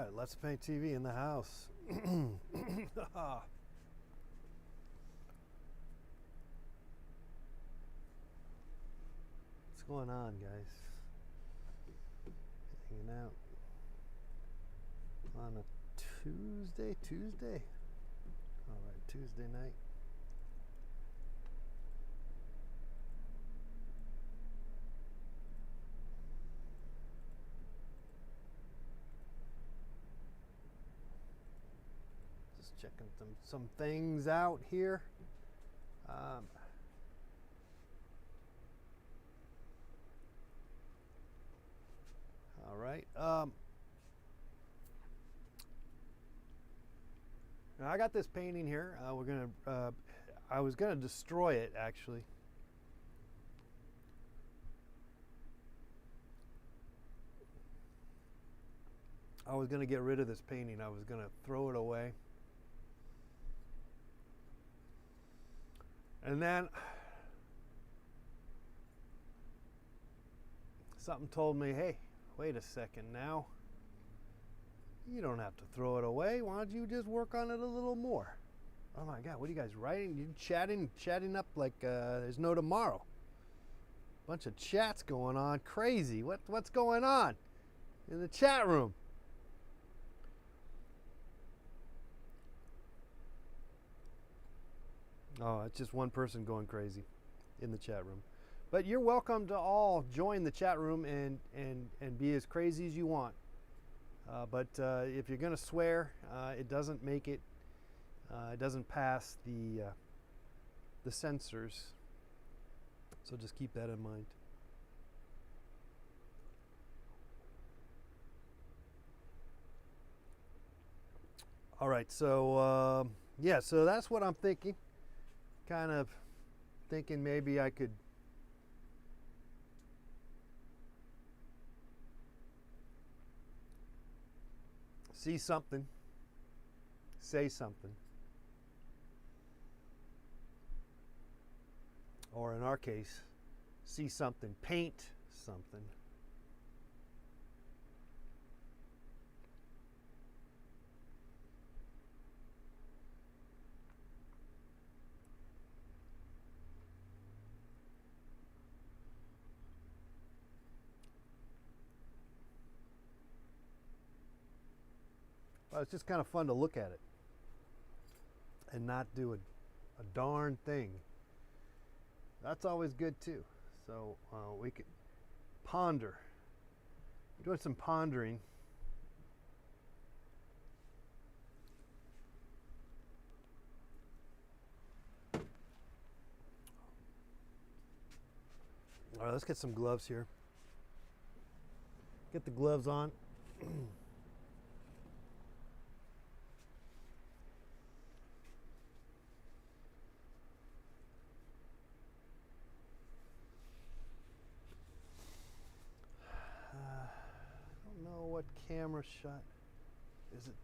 Alright, Let's Paint TV in the house. What's going on, guys? Hanging out on a Tuesday? Alright, Tuesday night. Just checking some things out here. All right. Now I got this painting here. I was gonna destroy it actually. I was gonna get rid of this painting. I was gonna throw it away. And then something told me, hey, wait a second now. You don't have to throw it away. Why don't you just work on it a little more? Oh my God, what are you guys writing? You chatting up like there's no tomorrow. Bunch of chats going on, crazy. What's going on in the chat room? Oh, it's just one person going crazy in the chat room. But you're welcome to all join the chat room and be as crazy as you want. But if you're going to swear, it doesn't make it, it doesn't pass the censors. So just keep that in mind. All right, so yeah, so that's what I'm thinking. Kind of thinking maybe I could see something, say something, or in our case, see something, paint something. Well, it's just kind of fun to look at it and not do a darn thing. That's always good too. So we could ponder. We're doing some pondering. All right, let's get some gloves here. Get the gloves on. What camera shot is it?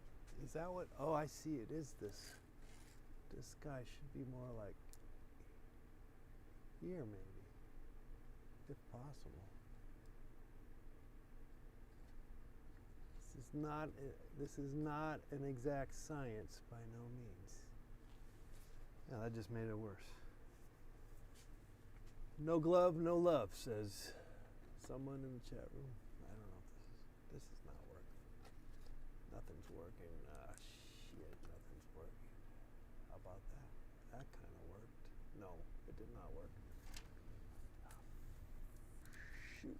Is that what? Oh, I see. It is this. This guy should be more like here, maybe, if possible. This is not an exact science by no means. Yeah, that just made it worse. No glove, no love, says someone in the chat room. I don't know if this is not working. Nothing's working. Shit, nothing's working. How about that? That kind of worked. No, it did not work. Oh, shoot.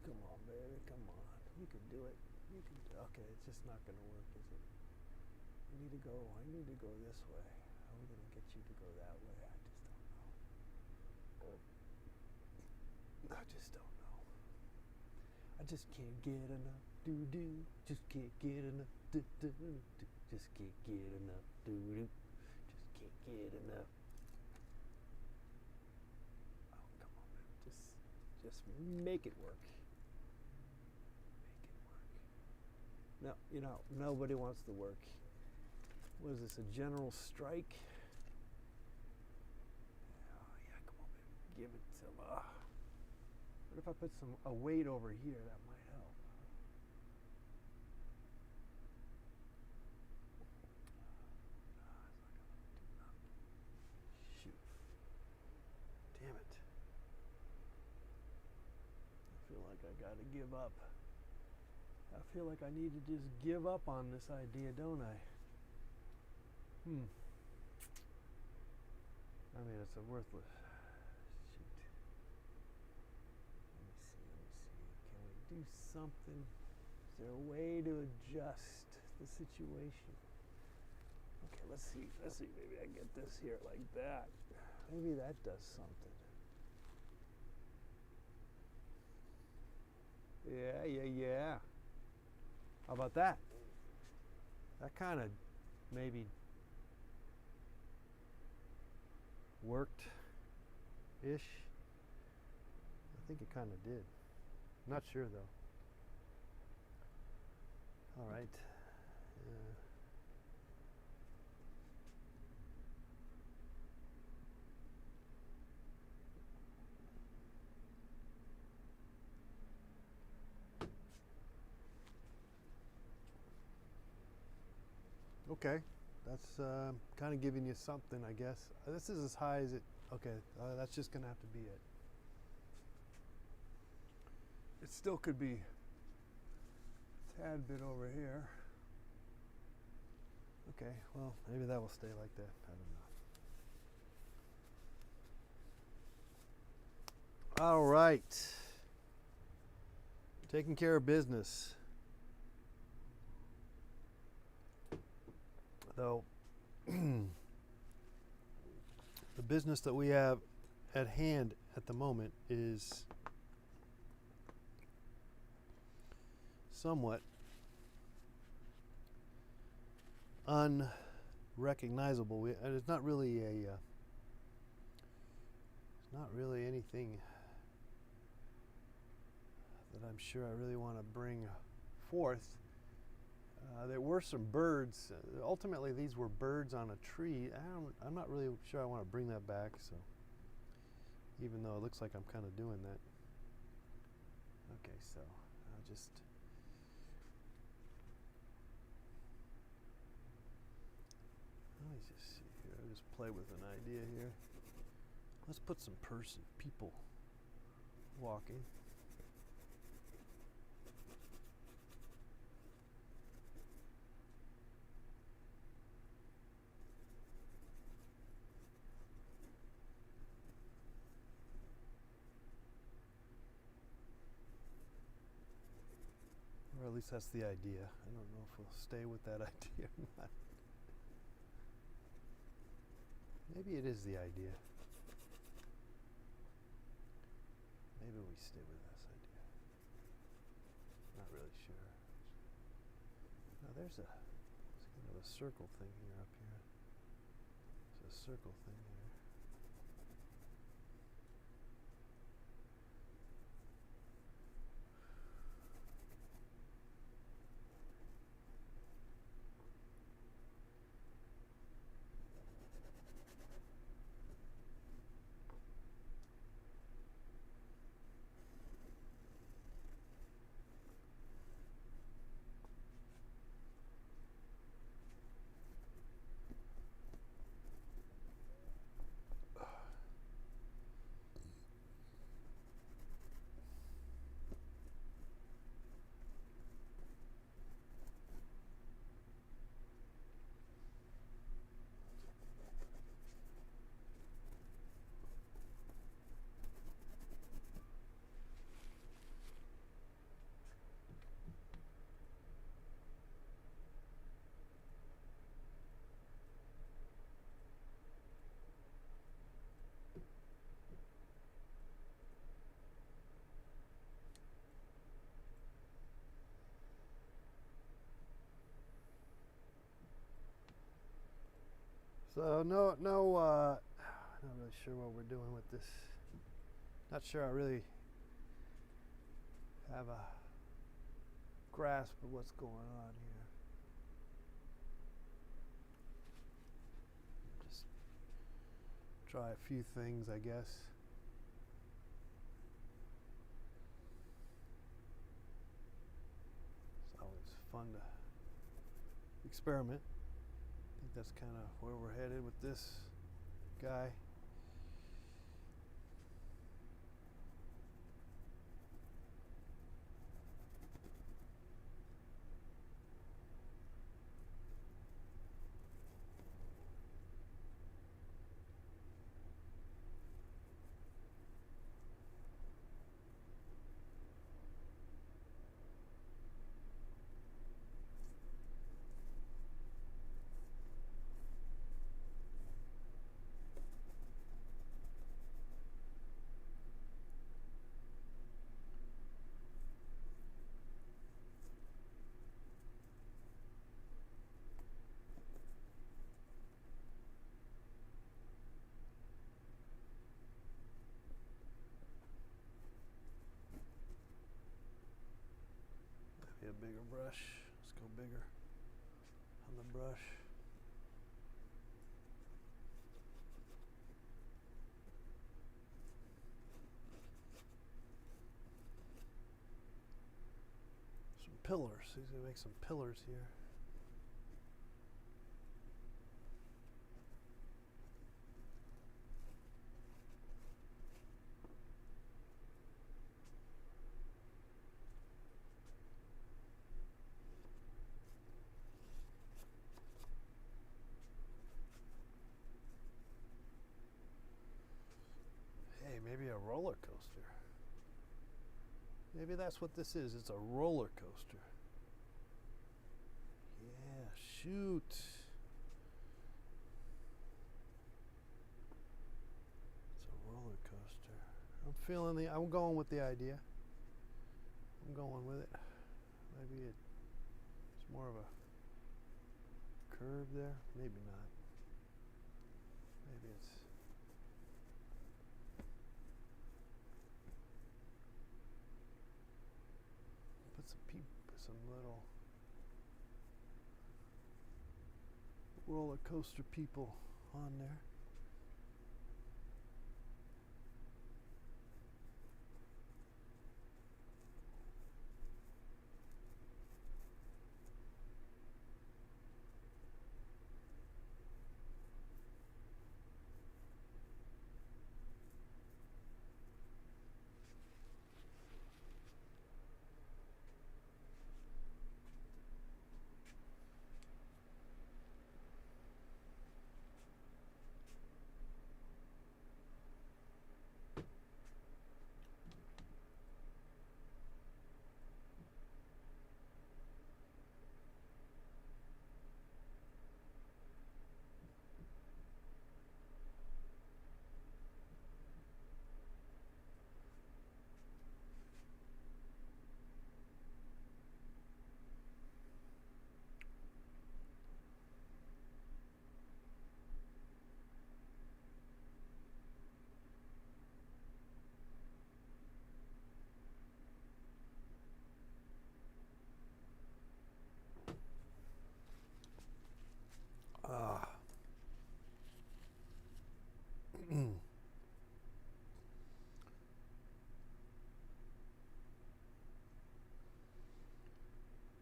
Come on, baby. Come on. You can do it. You can. Okay, it's just not going to work, is it? I need to go this way. How are we going to get you to go that way? I just don't know. I just don't know. I just can't get enough do-do. Just can't get enough do-do. Just can't get enough do-do. Just can't get enough. Oh, come on, man. Just make it work. Make it work. No, you know, nobody wants to work. What is this, a general strike? Oh, yeah, come on, man. Give it some, What if I put a weight over here? That might help. I gotta give up. I feel like I need to just give up on this idea, don't I? I mean, it's a worthless. Shoot. Let me see. Can we do something? Is there a way to adjust the situation? Okay, let's see. Maybe I get this here like that. Maybe that does something. Yeah. How about that? That kind of maybe worked-ish. I think it kind of did. Not sure though. All right. Okay, that's kind of giving you something, I guess. This is as high as it. Okay, that's just gonna have to be it. It still could be a tad bit over here. Okay, well, maybe that will stay like that. I don't know. All right. Taking care of business. Though, the business that we have at hand at the moment is somewhat unrecognizable. It's not really anything that I'm sure I really want to bring forth. There were some birds. Ultimately, these were birds on a tree. I'm not really sure I want to bring that back. So, even though it looks like I'm kind of doing that. Okay, so I'll just. Let me just see here. I'll just play with an idea here. Let's put some people walking. Or at least that's the idea. I don't know if we'll stay with that idea or not. Maybe it is the idea. Maybe we stay with this idea. Not really sure. Now there's kind of a circle thing here up here. There's a circle thing here. So not really sure what we're doing with this. Not sure I really have a grasp of what's going on here. Just try a few things, I guess. It's always fun to experiment. I think that's kind of where we're headed with this guy. a bigger brush. Let's go bigger on the brush. Some pillars. He's going to make some pillars here. Maybe a roller coaster. Maybe that's what this is. It's a roller coaster. Yeah, shoot. It's a roller coaster. I'm going with the idea. I'm going with it. Maybe it's more of a curve there. Maybe not. Maybe it's some little roller coaster people on there.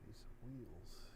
These wheels.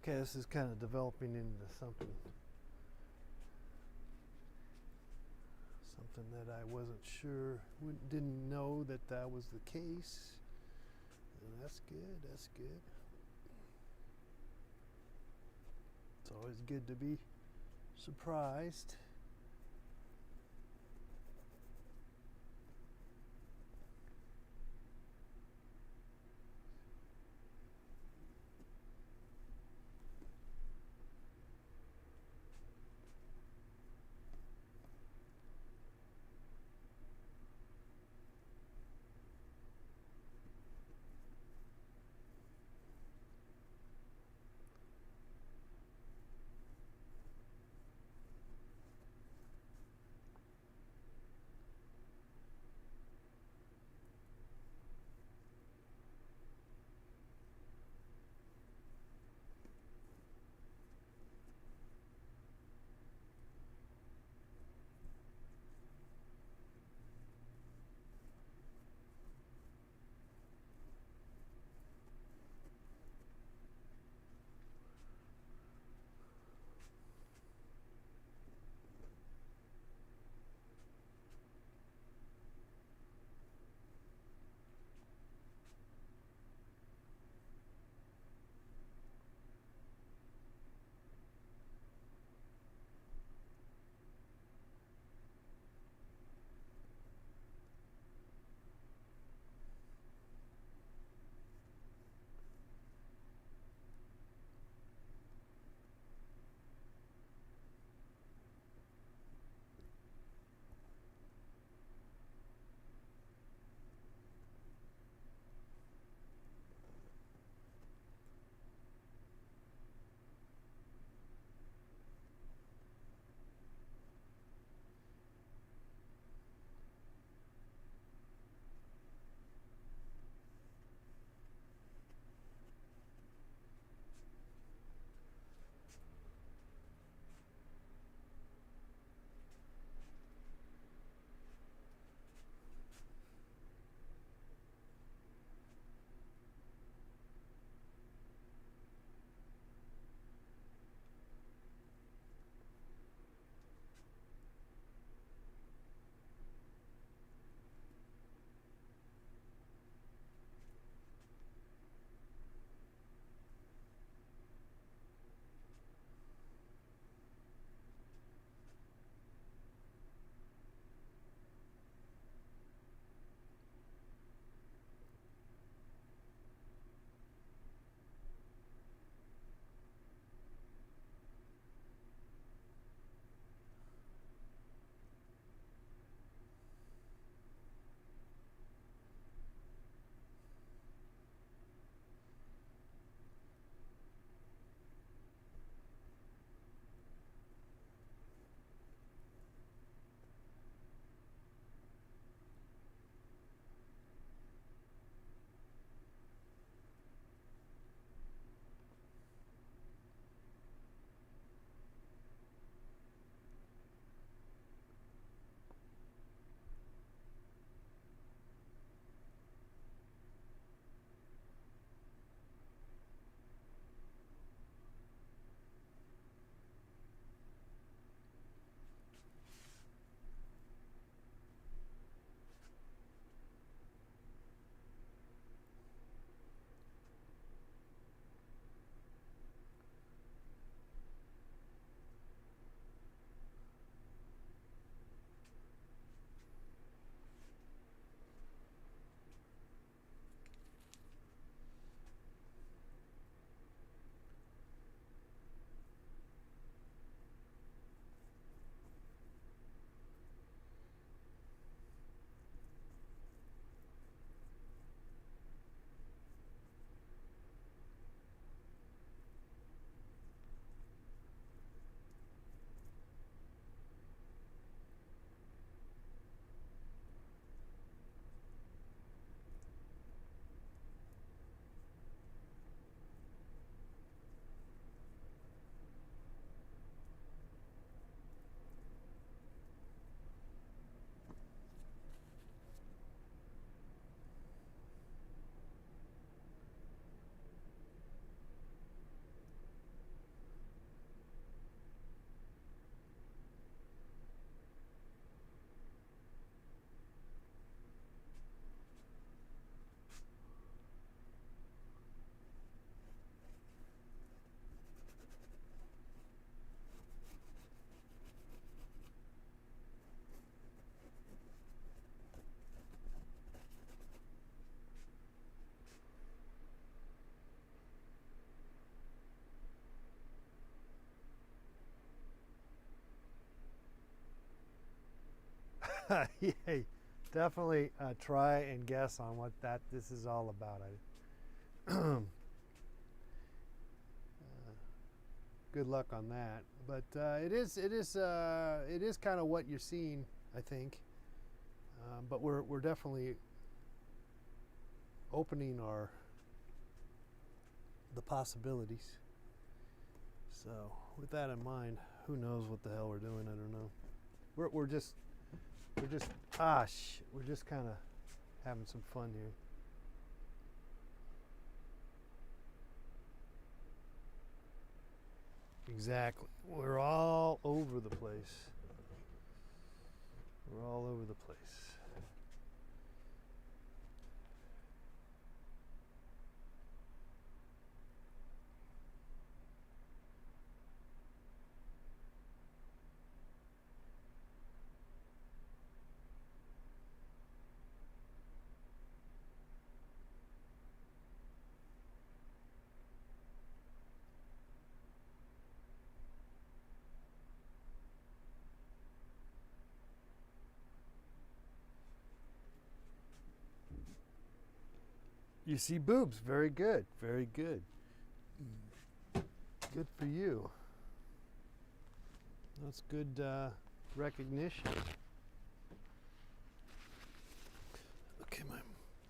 podcast is kind of developing into something that I wasn't sure, didn't know that was the case. And that's good, that's good. It's always good to be surprised. Yeah, definitely try and guess on what this is all about. Good luck on that. But it is kind of what you're seeing, I think. But we're definitely opening the possibilities. So with that in mind, who knows what the hell we're doing? I don't know. We're just kind of having some fun here. Exactly. We're all over the place. We're all over the place. You see boobs. Very good. Very good. Good for you. That's good recognition. Okay,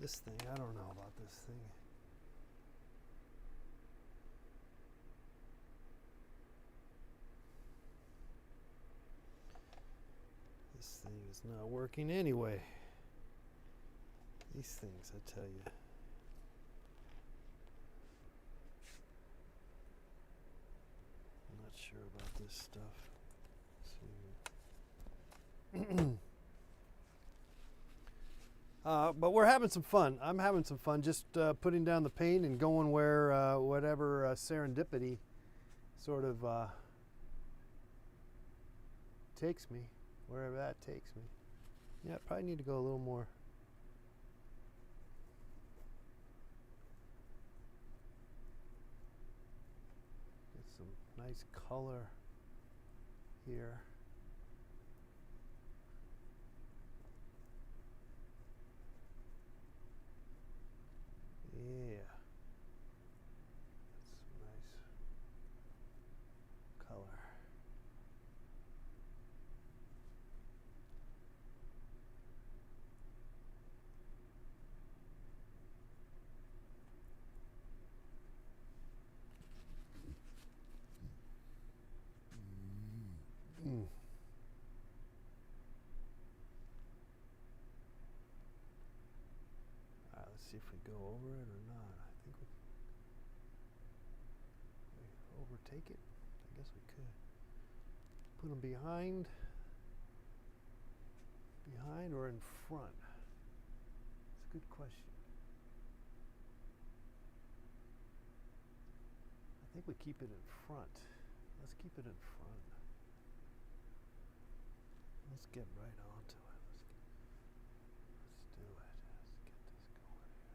this thing, I don't know about this thing. This thing is not working anyway. These things, I tell you. I'm not sure about this stuff. Let's see. But we're having some fun. I'm having some fun just putting down the paint and going where whatever serendipity sort of takes me, wherever that takes me. Yeah, I probably need to go a little more. Get some nice color here. Yeah. That's some nice color. Let's see if we go over it or not. I think we overtake it. I guess we could. Put them behind or in front? It's a good question. I think we keep it in front. Let's keep it in front. Let's get right onto it. Let's do it. Let's get this going here.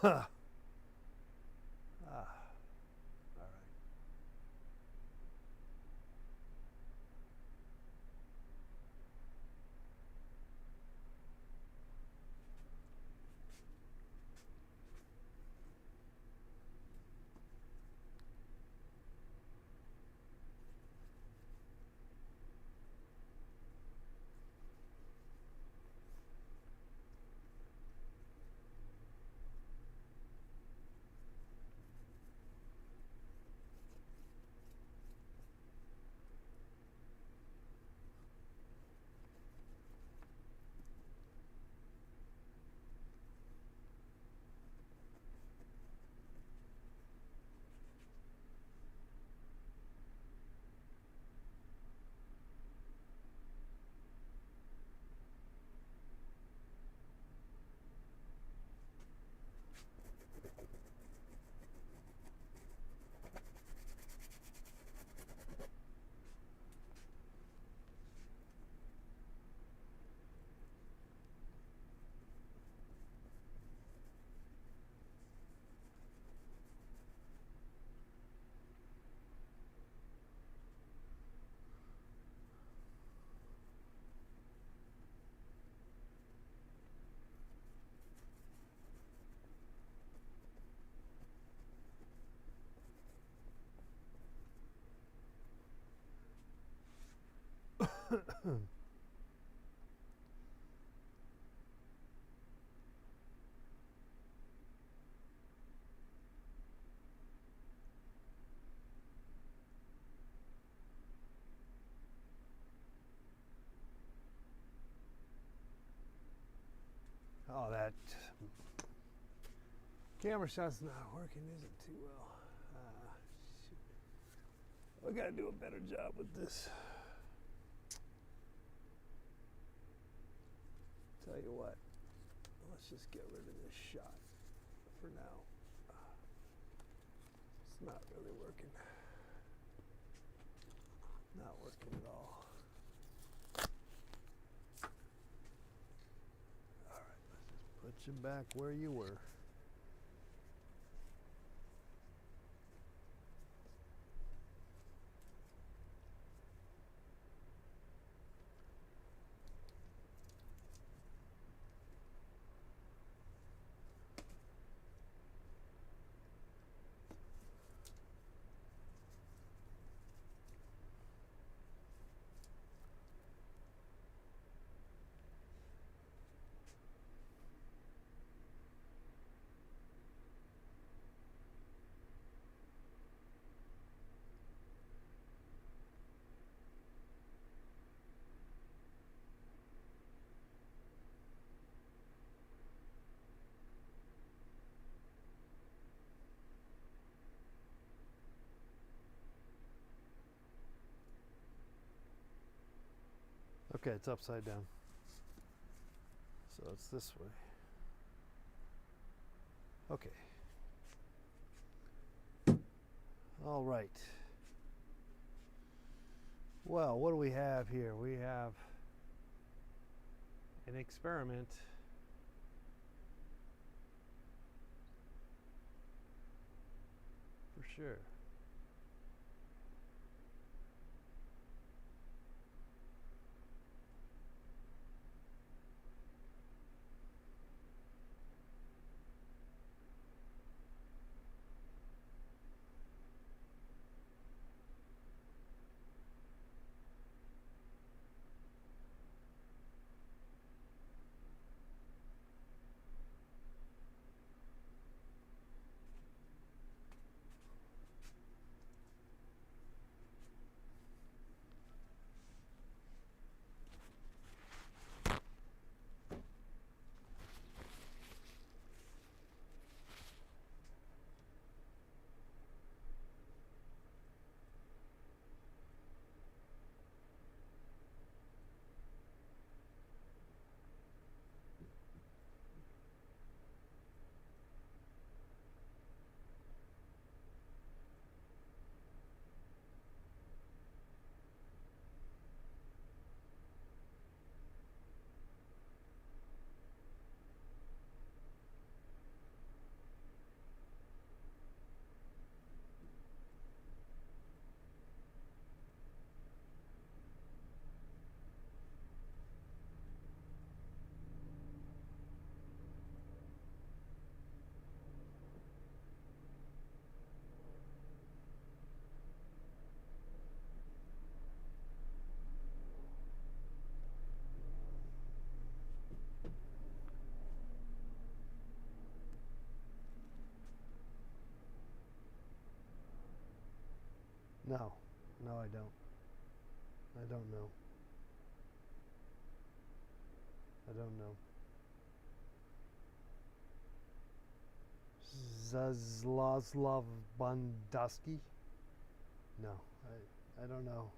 Ah, all right. Oh, that camera shot's not working, is it, too well? Shoot. I gotta do a better job with this. Tell you what, let's just get rid of this shot for now. It's not really working. Not working at all. All right, let's just put you back where you were. Okay, it's upside down. So it's this way. Okay. All right. Well, what do we have here? We have an experiment. For sure. No. No, I don't. I don't know. I don't know. Zaslav Bandusky? No, I don't know.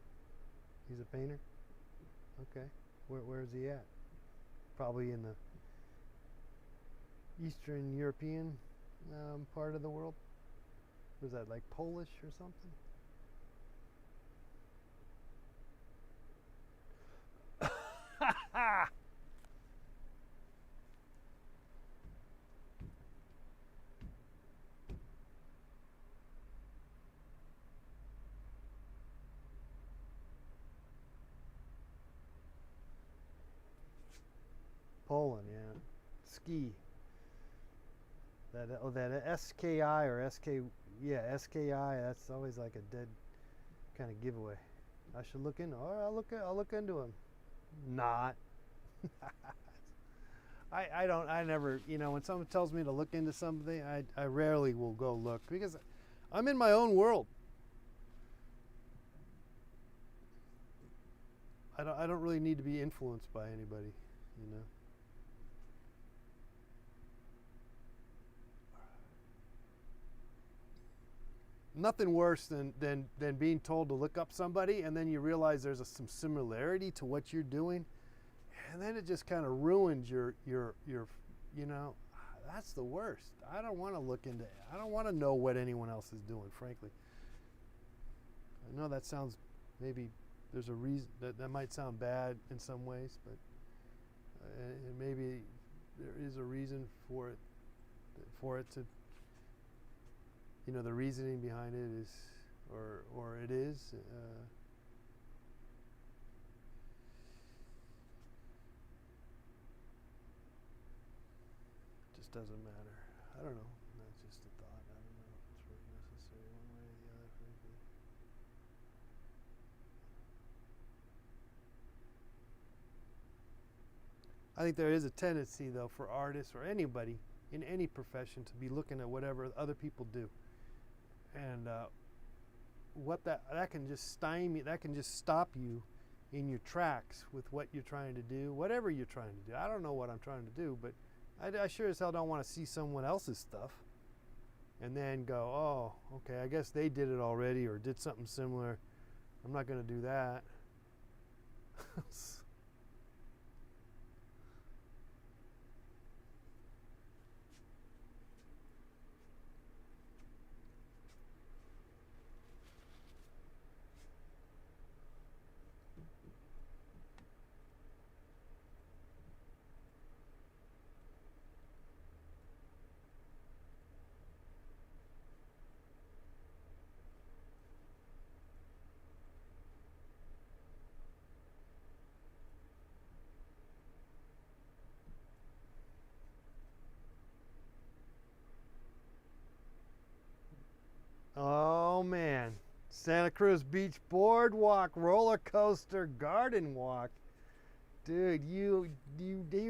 He's a painter? Okay. Where's he at? Probably in the Eastern European part of the world. Was that like Polish or something? Poland, yeah. Ski. That SKI or SK, yeah, SKI. That's always like a dead kind of giveaway. I should look into. All right, I'll look into him. Not. I never. When someone tells me to look into something, I rarely will go look because I'm in my own world. I don't really need to be influenced by anybody, Nothing worse than being told to look up somebody and then you realize there's some similarity to what you're doing, and then it just kind of ruins your that's the worst. I don't want to look into it. I don't want to know what anyone else is doing, frankly. I know that sounds, maybe there's a reason that might sound bad in some ways, but and maybe there is a reason for it to, the reasoning behind it is, or it is. Just doesn't matter. I don't know. That's just a thought. I don't know if it's really necessary one way or the other, frankly. I think there is a tendency, though, for artists or anybody in any profession to be looking at whatever other people do. And what that can just stymie, that can just stop you in your tracks with what you're trying to do, whatever you're trying to do. I don't know what I'm trying to do, but I sure as hell don't want to see someone else's stuff and then go, oh, okay, I guess they did it already or did something similar. I'm not going to do that. Oh man, Santa Cruz Beach Boardwalk, roller coaster, garden walk. Dude, you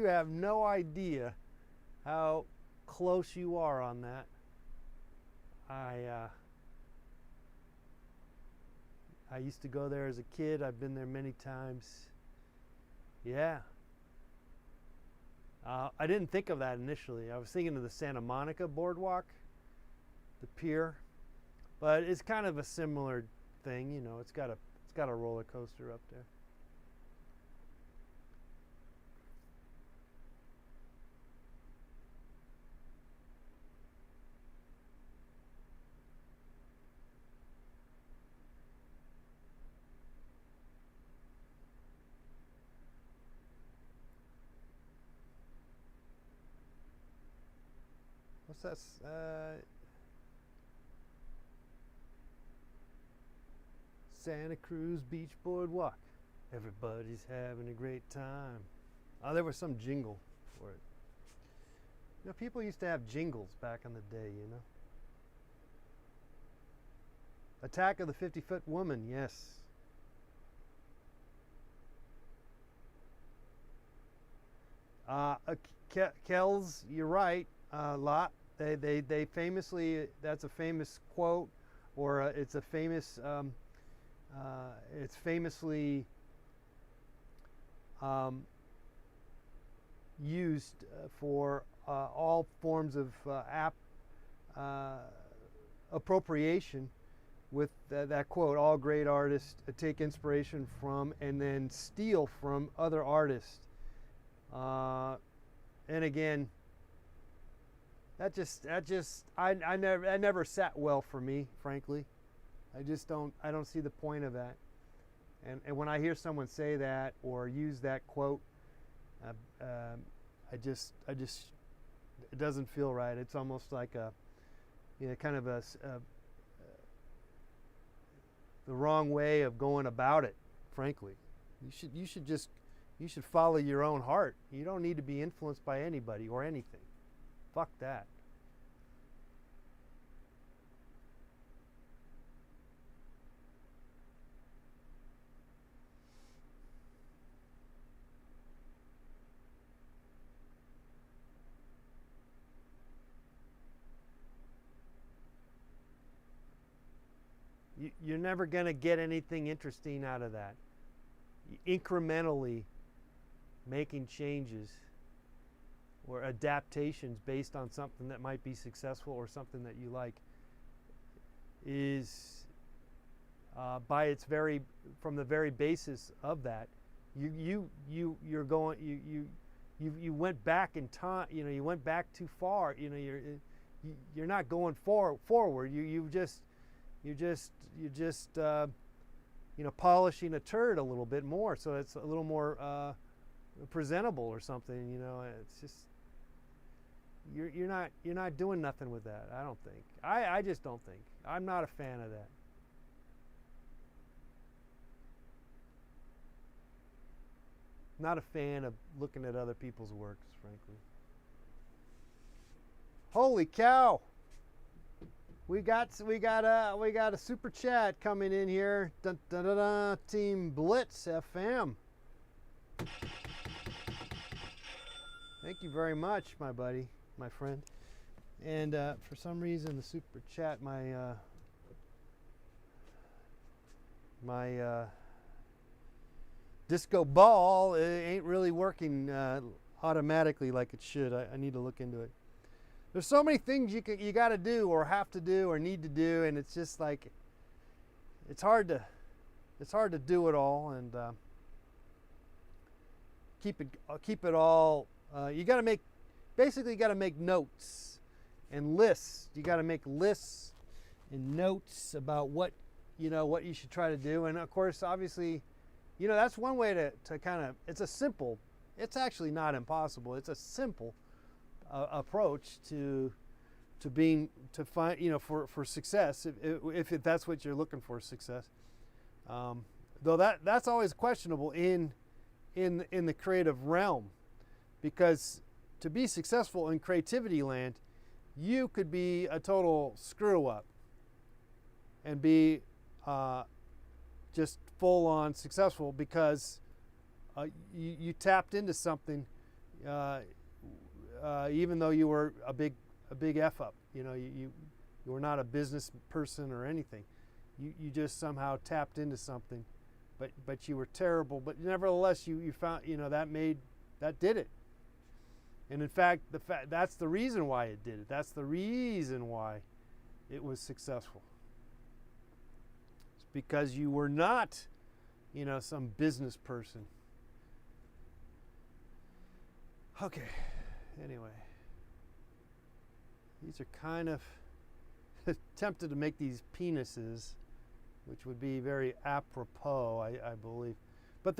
have no idea how close you are on that. I used to go there as a kid. I've been there many times. Yeah. I didn't think of that initially. I was thinking of the Santa Monica Boardwalk, the pier. But it's kind of a similar thing, It's got a roller coaster up there. What's that? Santa Cruz Beach Boardwalk. Everybody's having a great time. Oh, there was some jingle for it. People used to have jingles back in the day, Attack of the 50-Foot Woman, yes. Kells, you're right. Lot. They famously, that's a famous quote, or it's a famous It's famously used for all forms of appropriation, with that quote, all great artists take inspiration from and then steal from other artists. And again, that never sat well for me, frankly. I don't see the point of that. And when I hear someone say that or use that quote, it doesn't feel right. It's almost like kind of the wrong way of going about it, frankly. You should follow your own heart. You don't need to be influenced by anybody or anything. Fuck that. You're never going to get anything interesting out of that. Incrementally making changes or adaptations based on something that might be successful or something that you like is from the very basis of that, you went back in time. You went back too far. You're not going forward. You're just polishing a turd a little bit more, so it's a little more presentable or something. It's just you're not doing nothing with that. I don't think. I just don't think. I'm not a fan of that. Not a fan of looking at other people's works, frankly. Holy cow! We got a super chat coming in here. Dun, dun, dun, dun. Team Blitz FM. Thank you very much, my buddy, my friend. And for some reason, the super chat, my disco ball ain't really working automatically like it should. I need to look into it. There's so many things you got to do or have to do or need to do, and it's just like it's hard to do it all and keep it all. You got to make notes and lists. You got to make lists and notes about what you should try to do, and of course, obviously, that's one way to kind of. It's actually not impossible. It's a simple approach to find for success if that's what you're looking for, success. Though that's always questionable in the creative realm, because to be successful in creativity land, you could be a total screw up and be just full on successful because you tapped into something. Even though you were a big F up, you were not a business person or anything. You just somehow tapped into something, but you were terrible. But nevertheless, you found that did it. And in fact, that's the reason why it did it. That's the reason why it was successful. It's because you were not, some business person. Okay. Anyway, these are kind of tempted to make these penises, which would be very apropos, I believe. But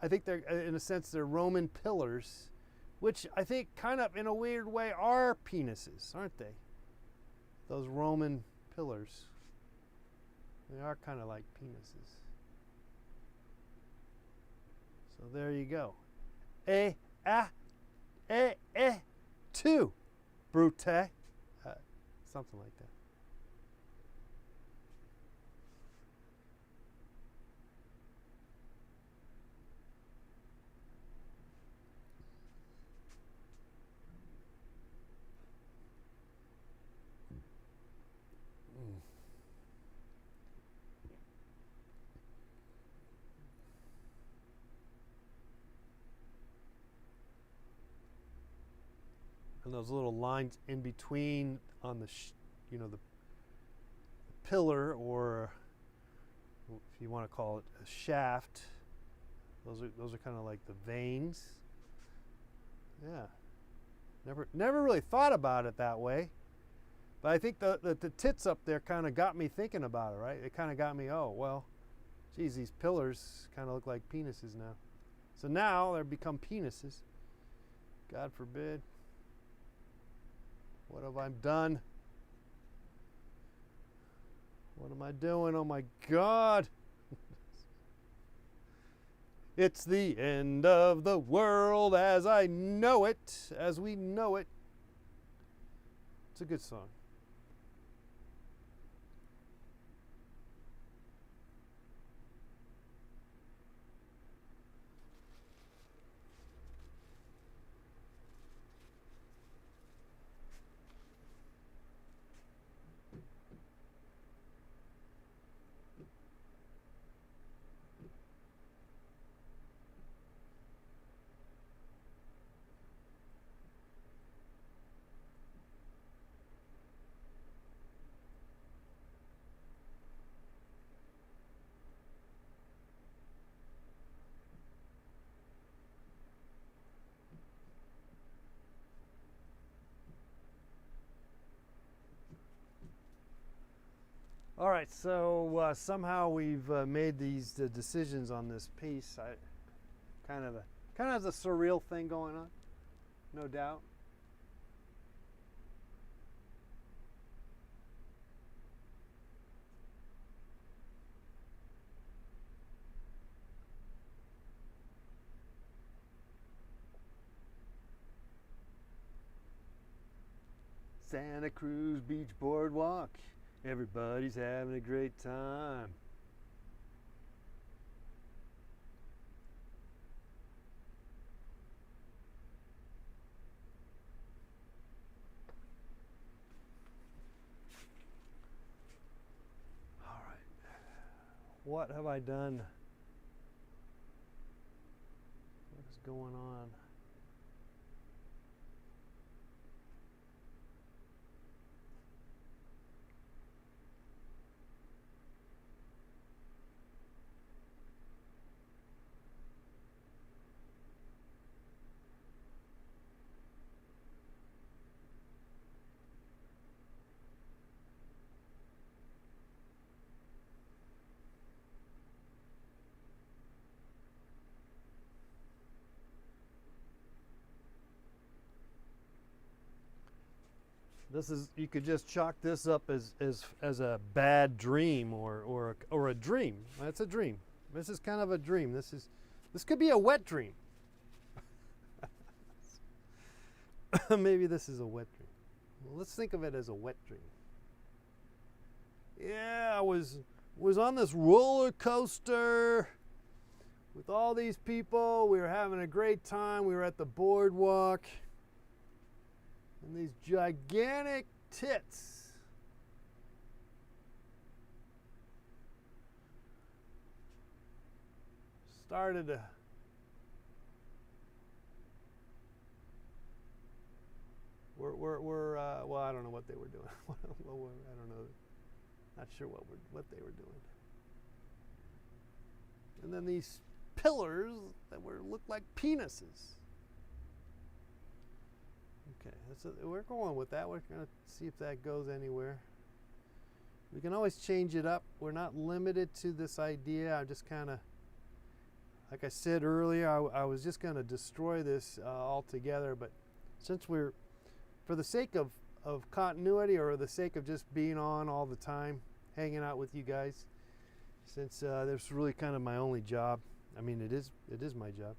I think they're, in a sense, they're Roman pillars, which I think kind of, in a weird way, are penises, aren't they? Those Roman pillars. They are kind of like penises. So there you go. Two, brute, something like that. those little lines in between on the, the pillar, or if you want to call it a shaft. Those are kind of like the veins. Yeah. Never really thought about it that way. But I think the tits up there kind of got me thinking about it, right? It kind of got me, oh, well, geez, these pillars kind of look like penises now. So now they've become penises. God forbid. What have I done? What am I doing? Oh my God. It's the end of the world as I know it, as we know it. It's a good song. All right, so somehow we've made these decisions on this piece. Kind of has a surreal thing going on, no doubt. Santa Cruz Beach Boardwalk. Everybody's having a great time. All right. What have I done? What is going on? This is, you could just chalk this up as a bad dream or a dream. That's a dream. This is kind of a dream. This could be a wet dream. Maybe this is a wet dream. Well, let's think of it as a wet dream. Yeah, I was on this roller coaster with all these people. We were having a great time. We were at the boardwalk. And these gigantic tits started to well, I don't know what they were doing. I don't know. Not sure what they were doing. And then these pillars that looked like penises. Okay, we're going with that. We're going to see if that goes anywhere. We can always change it up. We're not limited to this idea. I'm just kind of, like I said earlier, I was just going to destroy this altogether. But since we're, for the sake of continuity or the sake of just being on all the time, hanging out with you guys, since that's really kind of my only job. I mean, it is my job.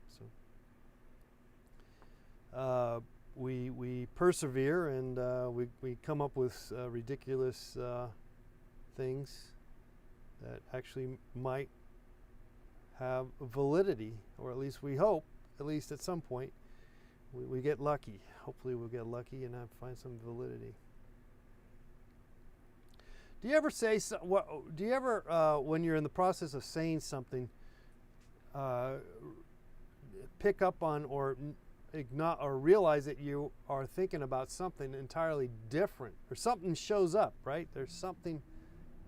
So. We persevere and we come up with ridiculous things that actually might have validity, or at least we hope, at least at some point, we get lucky. Hopefully we'll get lucky and find some validity. Do you ever say, do you ever, when you're in the process of saying something, pick up on or realize that you are thinking about something entirely different, or something shows up, right? There's something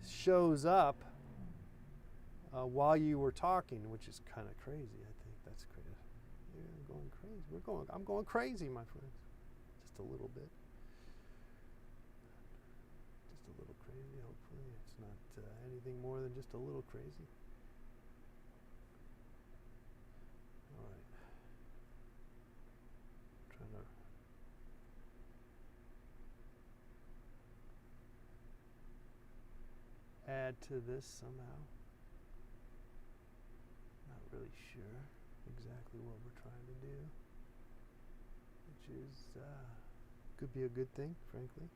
shows up while you were talking, which is kind of crazy. I think that's crazy. You're going crazy. I'm going crazy, my friends. Just a little bit. Just a little crazy. Hopefully, it's not anything more than just a little crazy. All right. Trying to add to this somehow. Not really sure exactly what we're trying to do, which is could be a good thing, frankly.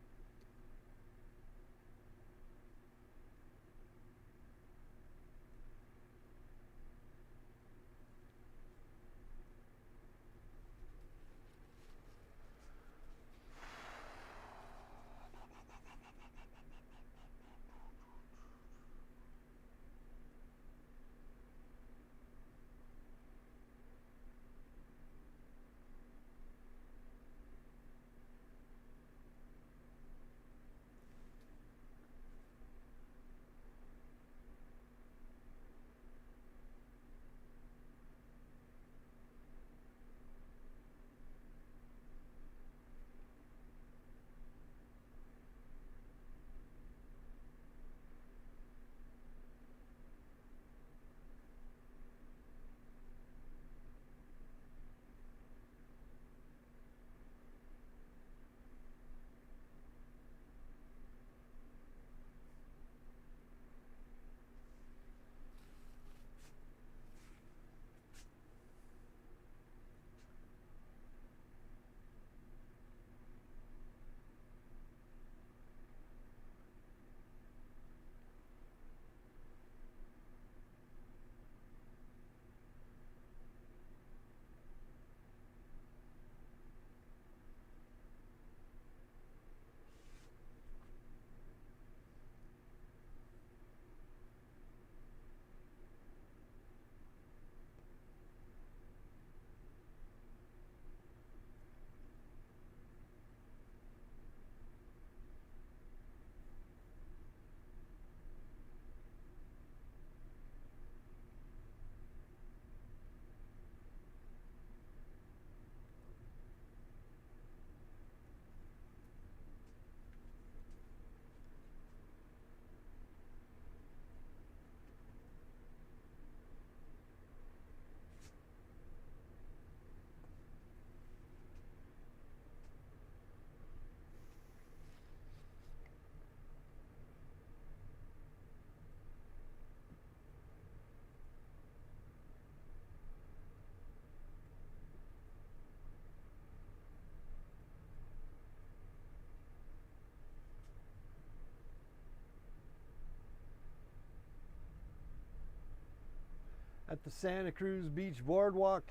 At the Santa Cruz Beach Boardwalk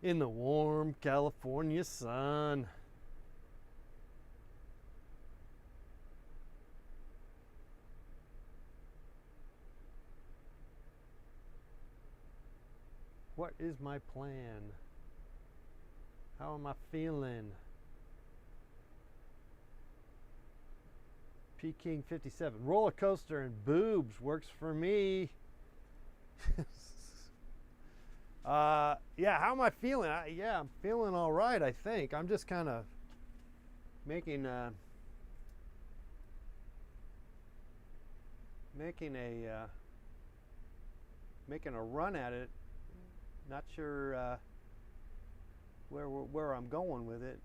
in the warm California sun. What is my plan? How am I feeling? Peking 57. Roller coaster and boobs works for me. Yeah, how am I feeling? Yeah, I'm feeling all right, I think. I'm just kind of making a run at it. Not sure where I'm going with it,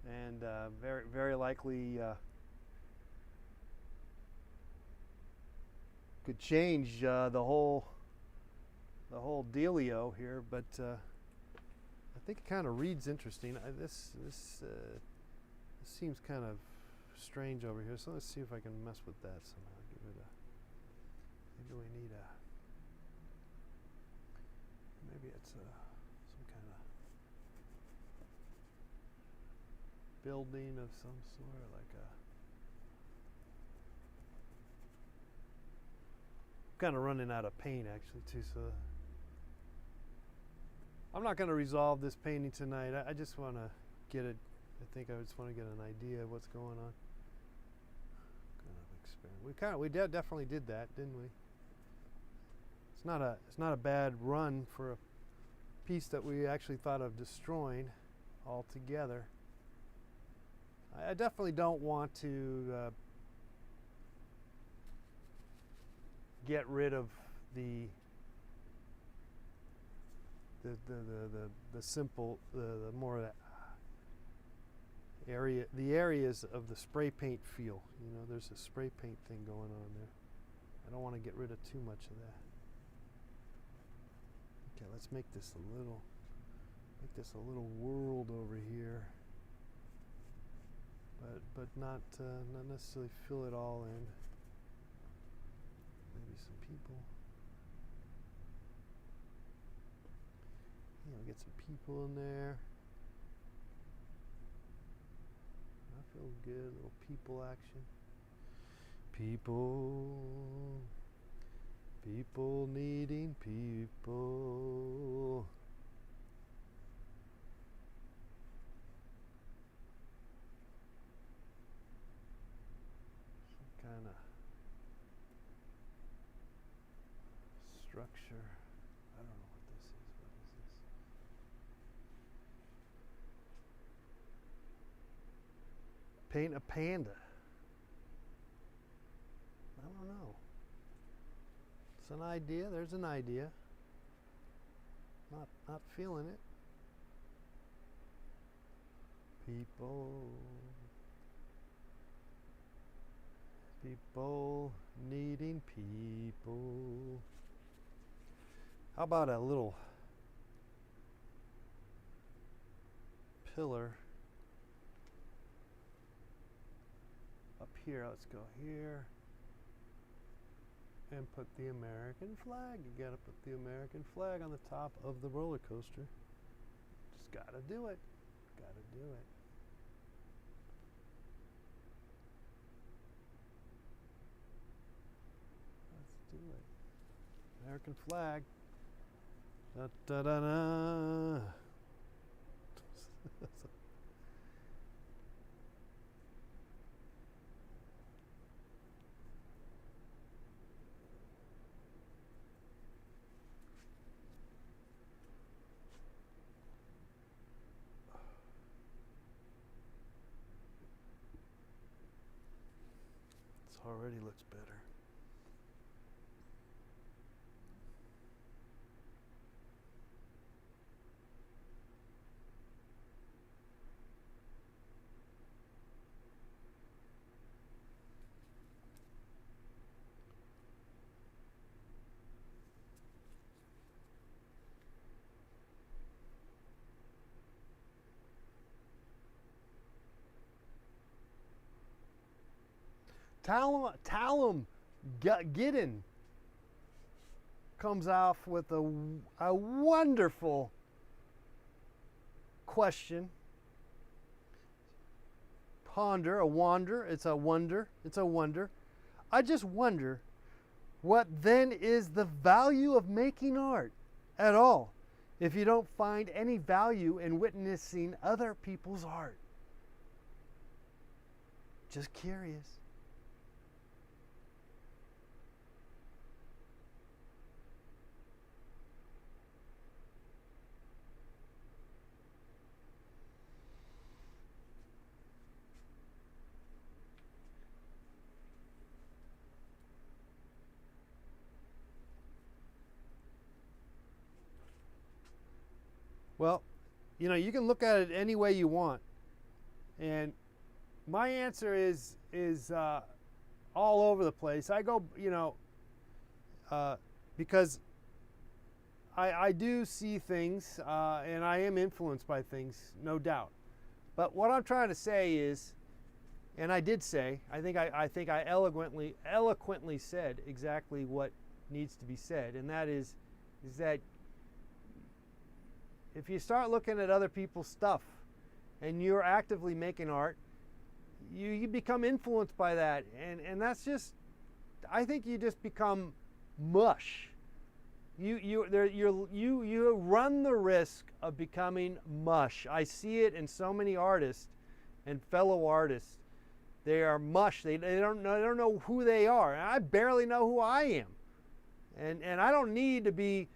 and very likely could change the whole dealio here, but I think it kind of reads interesting. This seems kind of strange over here, so let's see if I can mess with that somehow. Give it a, maybe we need a, maybe it's some kind of building of some sort, like a, I'm kind of running out of paint actually too, so I'm not going to resolve this painting tonight. I just want to get it. I think I just want to get an idea of what's going on. We definitely did that, didn't we? It's not a bad run for a piece that we actually thought of destroying altogether. I definitely don't want to get rid of the simple, the more the areas of the spray paint feel. You know, there's a spray paint thing going on there. I don't want to get rid of too much of that. Okay, let's make this a little world over here, but not necessarily fill it all in. Maybe some people. You know, get some people in there. That feels good. A little people action. People needing people. Some kind of structure. I don't know what this is. What is this? Paint a panda. I don't know. It's an idea. There's an idea. Not feeling it. People needing people. How about a little pillar up here? Let's go here. And put the American flag. You gotta put the American flag on the top of the roller coaster. Just gotta do it. Gotta do it. Let's do it. American flag. Da da da da. Already looks better. Talum Giddin comes off with a wonderful question. Ponder, a wander, it's a wonder, it's a wonder. I just wonder what then is the value of making art at all if you don't find any value in witnessing other people's art. Just curious. Well, you know, you can look at it any way you want. And my answer is all over the place. I go, you know, because I do see things and I am influenced by things, no doubt. But what I'm trying to say is, and I did say, I think I eloquently said exactly what needs to be said, and that is that if you start looking at other people's stuff and you're actively making art, you become influenced by that. And that's just, I think you just become mush. You run the risk of becoming mush. I see it in so many artists and fellow artists. They are mush. They don't know who they are. And I barely know who I am. And I don't need to be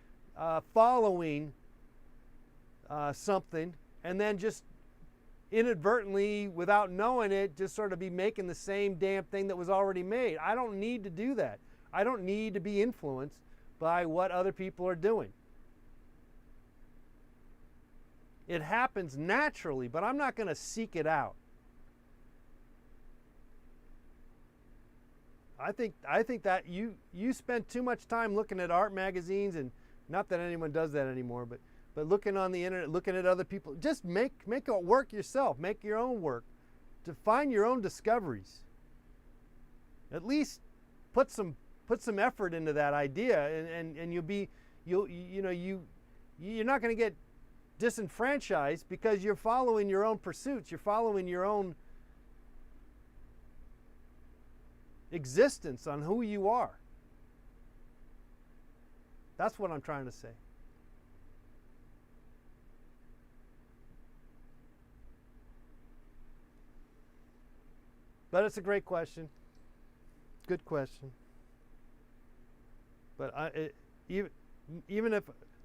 following something and then just inadvertently, without knowing it, just sort of be making the same damn thing that was already made. I don't need to do that. I don't need to be influenced by what other people are doing. It happens naturally, but I'm not going to seek it out. I think that you spend too much time looking at art magazines, and not that anyone does that anymore, but looking on the internet, looking at other people. Just make it work yourself. Make your own work. To find your own discoveries. At least put some effort into that idea, and you're not going to get disenfranchised because you're following your own pursuits. You're following your own existence on who you are. That's what I'm trying to say. But it's a great question. Good question. But even if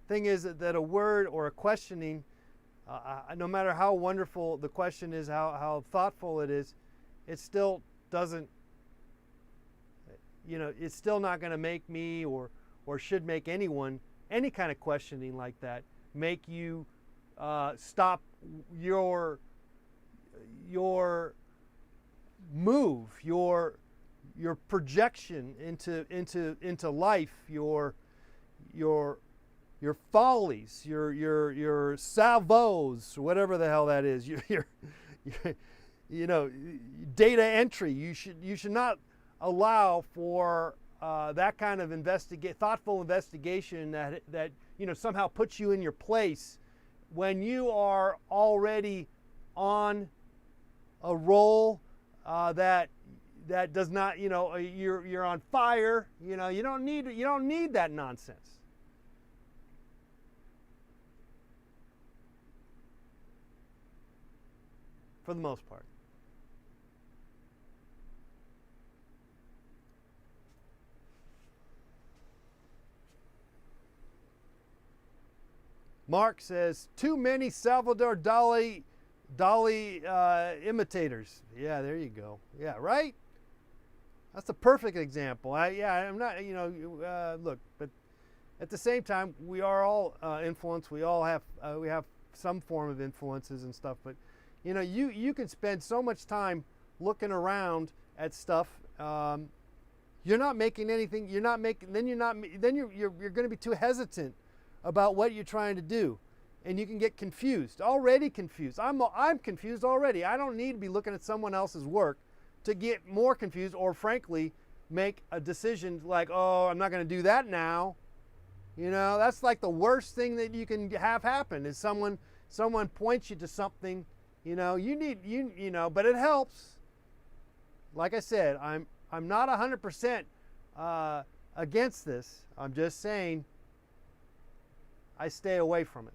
thing is that a word or a questioning, no matter how wonderful the question is, how thoughtful it is, it still doesn't, it's still not going to make me or should make anyone, any kind of questioning like that, make you stop your move, your projection into life, your follies, your salvos, whatever the hell that is, your data entry. You should not allow for that kind of thoughtful investigation that somehow puts you in your place when you are already on a roll that does not, you're on fire. You don't need that nonsense. For the most part. Mark says, too many Salvador Dali imitators. Yeah, there you go. Yeah, right? That's a perfect example. I'm not, look, but at the same time, we are all influenced. We all have, we have some form of influences and stuff. But, you can spend so much time looking around at stuff. You're not making anything. You're going to be too hesitant about what you're trying to do, and you can get confused. Already confused. I'm confused already. I don't need to be looking at someone else's work to get more confused, or frankly, make a decision like, oh, I'm not going to do that now. That's like the worst thing that you can have happen is someone points you to something. But it helps. Like I said, I'm not 100% against this. I'm just saying I stay away from it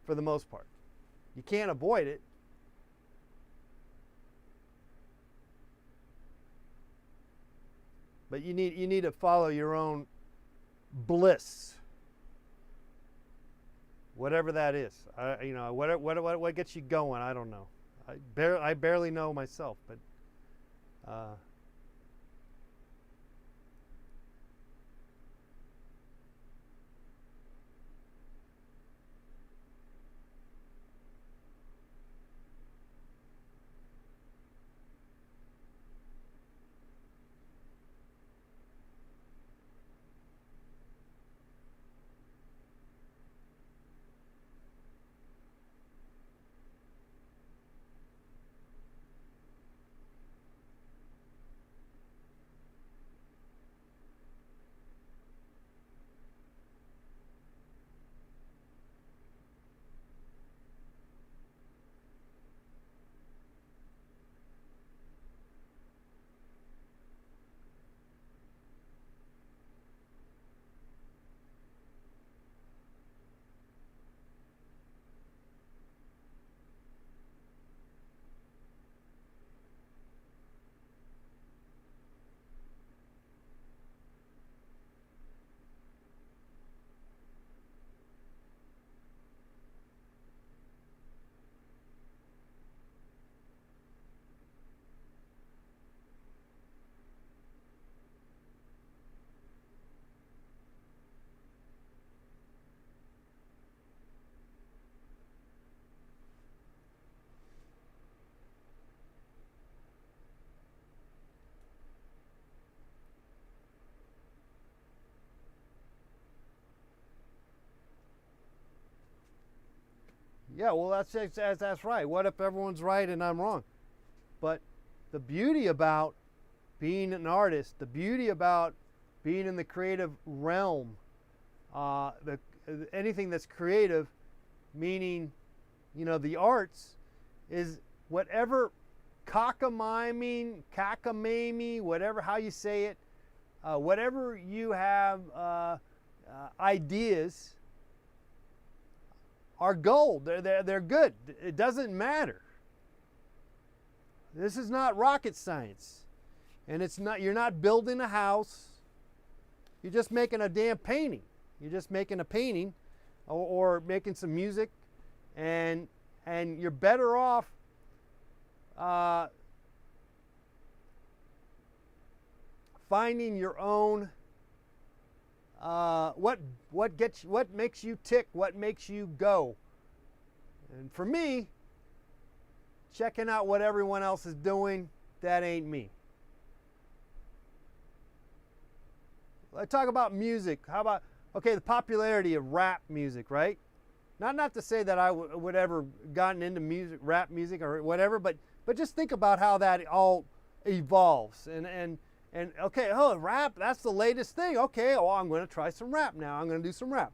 for the most part. You can't avoid it. But you need to follow your own bliss, whatever that is. What gets you going? I don't know. I barely know myself, but. Yeah, well, that's right. What if everyone's right and I'm wrong? But the beauty about being an artist, the beauty about being in the creative realm, anything that's creative, meaning, the arts, is whatever cockamamie, whatever, how you say it, whatever you have ideas are gold. They're good. It doesn't matter. This is not rocket science. And you're not building a house. You're just making a damn painting. You're just making a painting or making some music, and you're better off finding your own what makes you tick, what makes you go. And for me, checking out what everyone else is doing, that ain't me. I talk about music. How about, the popularity of rap music, right? Not to say that I would ever gotten into music, rap music or whatever, but just think about how that all evolves. And okay, rap, that's the latest thing. Okay, I'm going to try some rap now. I'm going to do some rap.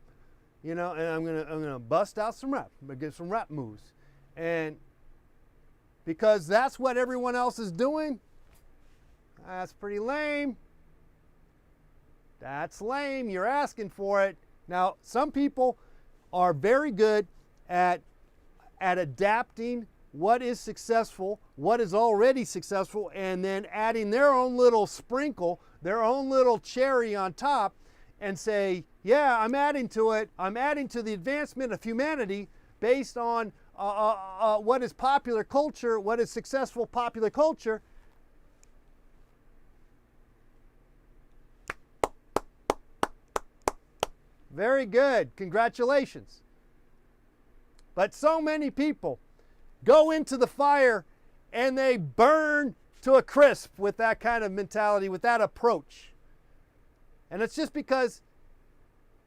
And I'm going to bust out some rap. I'm going to get some rap moves. And because that's what everyone else is doing, that's pretty lame. That's lame. You're asking for it. Now, some people are very good at adapting what is successful, what is already successful, and then adding their own little sprinkle, their own little cherry on top, and say, yeah, I'm adding to it. I'm adding to the advancement of humanity based on what is popular culture, what is successful popular culture. Very good. Congratulations. But so many people go into the fire and they burn to a crisp with that kind of mentality, with that approach. And it's just because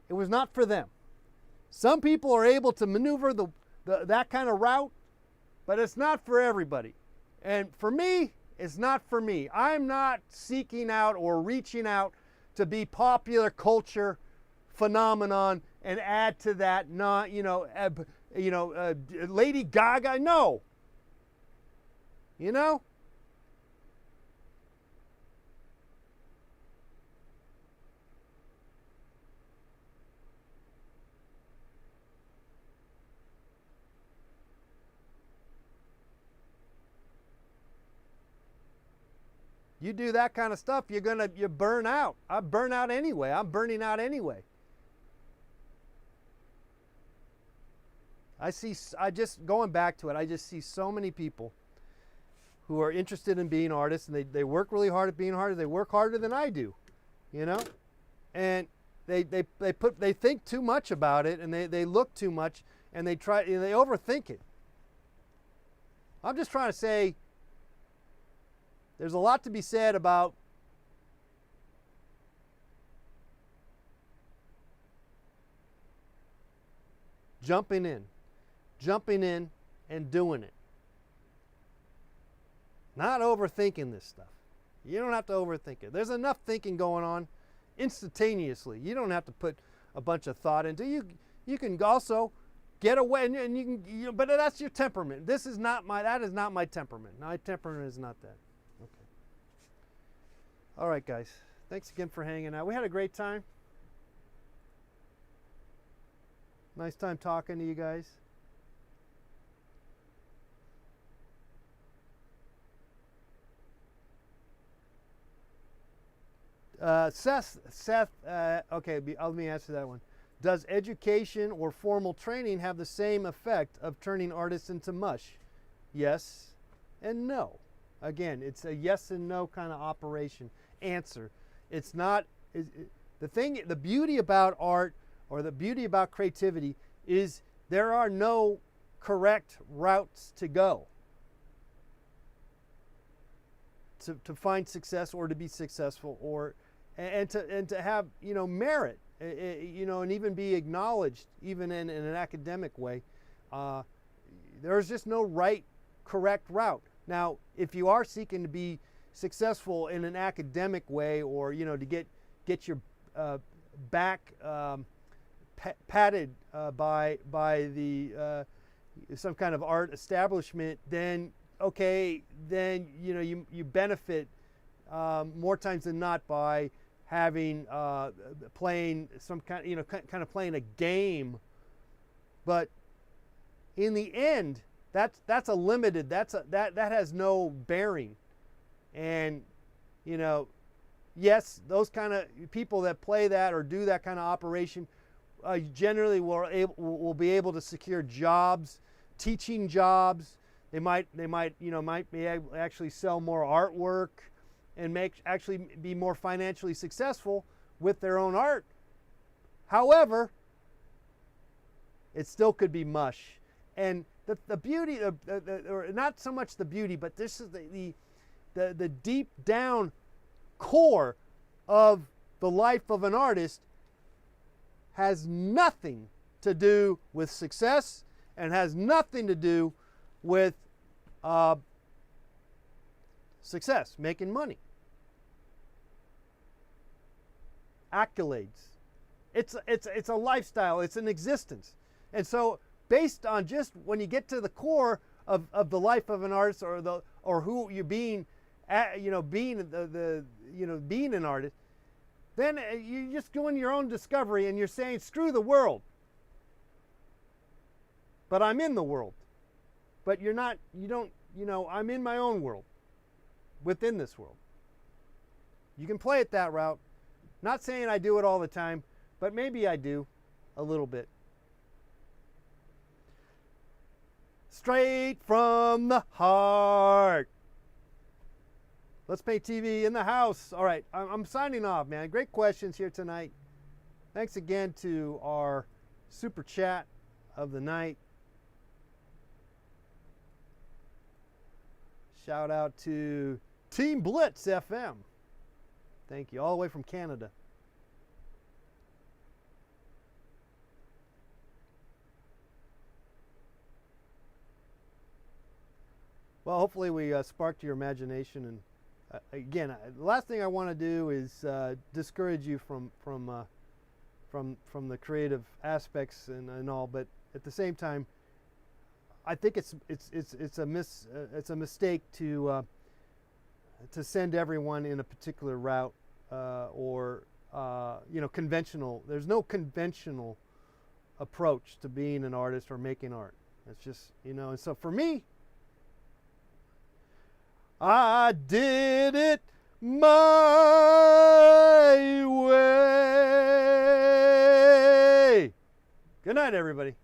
it was not for them. Some people are able to maneuver that kind of route, but it's not for everybody. And for me, it's not for me. I'm not seeking out or reaching out to be popular culture phenomenon and add to that, Lady Gaga. No. You do that kind of stuff, you burn out. I burn out anyway. I'm burning out anyway. Going back to it, I just see so many people who are interested in being artists, and they work really hard at being artists. They work harder than I do, and they think too much about it, and they look too much, and they overthink it. I'm just trying to say there's a lot to be said about jumping in and doing it. Not overthinking this stuff. You don't have to overthink it. There's enough thinking going on instantaneously. You don't have to put a bunch of thought into it. You can also get away, and you can. But that's your temperament. That is not my temperament. My temperament is not that. Okay. All right, guys. Thanks again for hanging out. We had a great time. Nice time talking to you guys. Seth, okay, let me answer that one. Does education or formal training have the same effect of turning artists into mush? Yes and no. Again, it's a yes and no kind of operation. Answer. It's not, the beauty about art or the beauty about creativity is there are no correct routes to go to find success or to be successful, or and to have merit, and even be acknowledged, even in an academic way. there's just no right, correct route. Now, if you are seeking to be successful in an academic way, or to get your back patted by the some kind of art establishment, then okay, then you benefit more times than not by having playing some kind of playing a game. But in the end, that's a limited, that has no bearing. And yes, those kind of people that play that or do that kind of operation generally will be able to secure jobs, teaching jobs. They might be able to actually sell more artwork and actually be more financially successful with their own art. However, it still could be mush. And the beauty, or not so much the beauty, but this is the deep down core of the life of an artist, has nothing to do with success and has nothing to do with success, making money, accolades. It's a lifestyle, it's an existence. And so based on just when you get to the core of the life of an artist, or who you're being, being an artist, then you're just doing your own discovery and you're saying, screw the world. But I'm in the world. But I'm in my own world, within this world. You can play it that route. Not saying I do it all the time, but maybe I do a little bit. Straight from the heart. Let's Paint TV in the house. All right, I'm signing off, man. Great questions here tonight. Thanks again to our super chat of the night. Shout out to Team Blitz FM. Thank you, all the way from Canada. Well, hopefully we sparked your imagination. And again, the last thing I want to do is discourage you from the creative aspects and all. But at the same time, I think it's a mistake to send everyone in a particular route or conventional. There's no conventional approach to being an artist or making art. It's just And so for me, I did it my way. Good night, everybody.